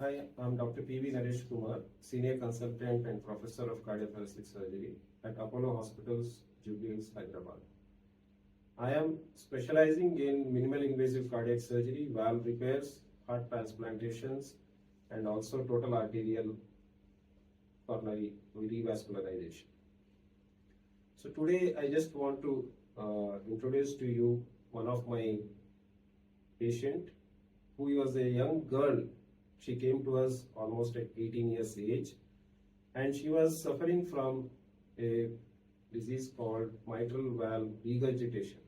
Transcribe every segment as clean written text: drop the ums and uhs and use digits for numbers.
Hi, I'm Dr. P.V. Naresh Kumar, Senior Consultant and Professor of Cardiothoracic Surgery at Apollo Hospitals, Jubilee Hills, Hyderabad. I am specializing in minimal invasive cardiac surgery, valve repairs, heart transplantations, and also total arterial coronary revascularization. So today I just want to introduce to you one of my patient who was a young girl. She came to us almost at 18 years age, and she was suffering from a disease called mitral valve regurgitation.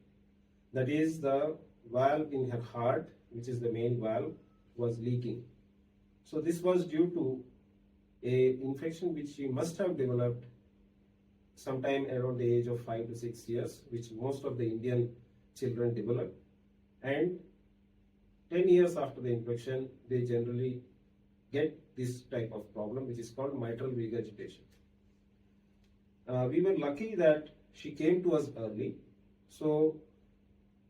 That is, the valve in her heart, which is the main valve, was leaking. So this was due to a infection which she must have developed sometime around the age of 5 to 6 years, which most of the Indian children develop. And 10 years after the infection, they generally get this type of problem, which is called mitral regurgitation. We were lucky that she came to us early. So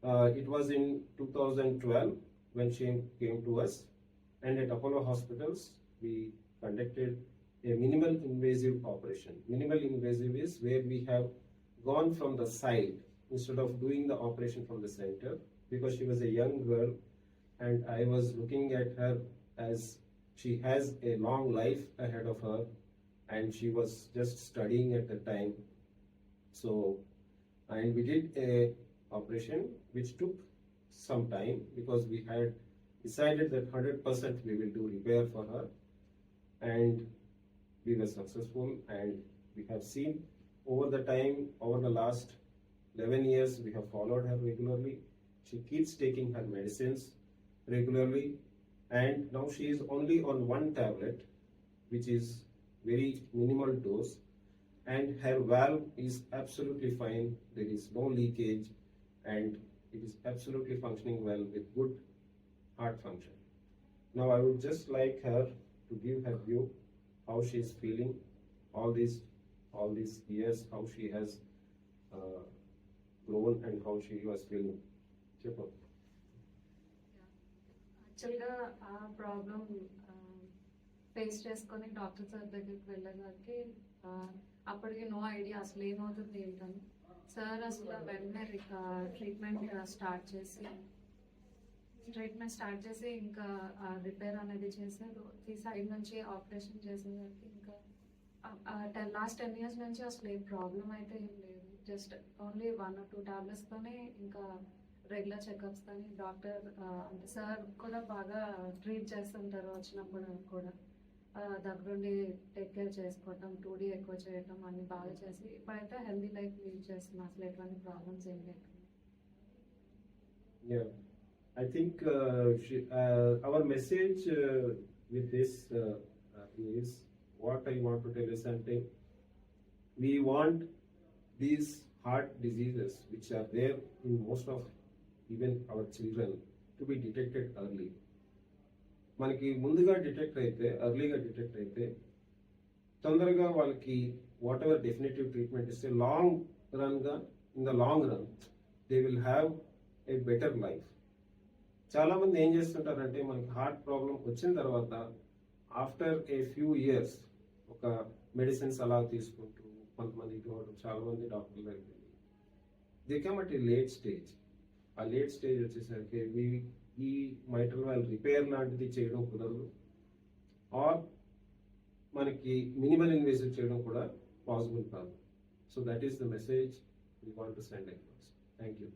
it was in 2012 when she came to us, and at Apollo Hospitals, we conducted a minimal invasive operation. Minimal invasive is where we have gone from the side instead of doing the operation from the center, because she was a young girl and I was looking at her as she has a long life ahead of her, and she was just studying at the time. So, and we did a operation which took some time because we had decided that 100% we will do repair for her, and we were successful. And we have seen over the time, over the last 11 years, we have followed her regularly. She keeps taking her medicines regularly, and now she is only on one tablet, which is very minimal dose, and her valve is absolutely fine. There is no leakage, and it is absolutely functioning well with good heart function. Now I would just like her to give her view how she is feeling all these years, how she has grown and how she was feeling. Chippo. యాక్చువల్గా ఆ problem face చేసుకొని doctor sir దగ్గరికి వెళ్ళేసరికి అప్పటికి no idea అసలు ఏమవుతుంది ఏంటని. Sir అసలు వెంటనే ట్రీట్మెంట్ స్టార్ట్ చేసి ఇంకా రిపేర్ అనేది చేశారు. ఈ సైడ్ నుంచి ఆపరేషన్ చేసేసరికి ఇంకా లాస్ట్ 10 years నుంచి అసలు ఏ ప్రాబ్లం అయితే ఏం లేదు. జస్ట్ ఓన్లీ 1 or 2 tablets-తోనే ఇంకా రెగ్యులర్ చెకప్స్ కానీ డాక్టర్ అంటే సార్ కూడా బాగా ట్రీట్ చేస్తుంటారు. వచ్చినప్పుడు కూడా దగ్గరుండి టేక్ కేర్ చేసుకోవటం, 2D ఎక్కువ చేయటం అన్ని బాగా చేసి ఇప్పుడైతే హెల్దీ లైఫ్ లీడ్ చేస్తున్నాం. అసలు ఎటువంటి ప్రాబ్లమ్స్ ఏం లేకుండా. Yeah, I think our message with this is what I want to tell is something. We want these heart diseases which are there in most of even our children to be detected early. మనకి ముందుగా detect అయితే, ఎర్లీగా detect అయితే తొందరగా వాళ్ళకి what ever definitive treatment ఇస్తే long in the long run they will have a better life. చాలామంది ఏం చేస్తుంటారంటే మనకి హార్ట్ ప్రాబ్లం వచ్చిన తర్వాత ఆఫ్టర్ ఏ ఫ్యూ ఇయర్స్ ఒక మెడిసిన్స్ అలా తీసుకుంటూ కొంతమంది ఇటువంటి చాలామంది డాక్టర్ల దగ్గరికి వెళ్ళి they come at a late stage. ఆ లేట్ స్టేజ్ వచ్చేసరికి ఈ మైట్రల్ వాల్వ్ రిపేర్ లాంటిది చేయడం కుదరదు, ఆర్ మనకి మినిమల్ ఇన్వేసివ్ చేయడం కూడా పాసిబుల్ కాదు. So that is the message we want to send across. Thank you.